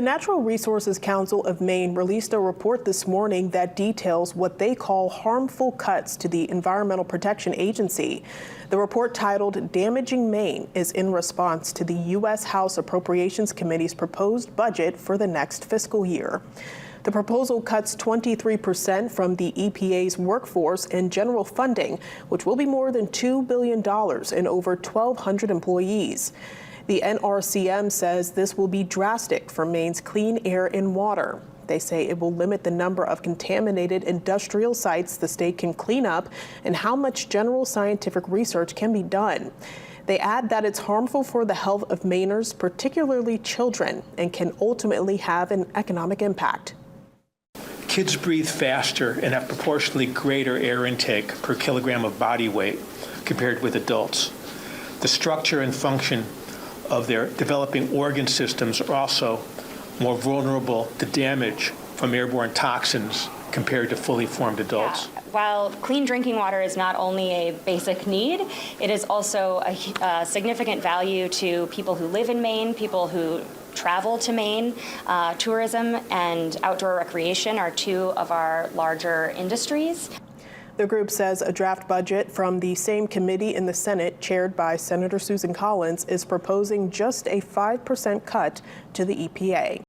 The Natural Resources Council of Maine released a report this morning that details what they call harmful cuts to the Environmental Protection Agency. The report, titled "Damaging Maine," is in response to the U.S. House Appropriations Committee's proposed budget for the next fiscal year. The proposal cuts 23% from the EPA's workforce and general funding, which will be more than $2 billion and over 1,200 employees. The NRCM says this will be drastic for Maine's clean air and water. They say it will limit the number of contaminated industrial sites the state can clean up and how much general scientific research can be done. They add that it's harmful for the health of Mainers, particularly children, and can ultimately have an economic impact. Kids breathe faster and have proportionally greater air intake per kilogram of body weight compared with adults. The structure and function of their developing organ systems are also more vulnerable to damage from airborne toxins compared to fully formed adults. Yeah. While clean drinking water is not only a basic need, it is also a significant value to people who live in Maine, people who travel to Maine. Tourism and outdoor recreation are two of our larger industries. The group says a draft budget from the same committee in the Senate, chaired by Senator Susan Collins, is proposing just a 5% cut to the EPA.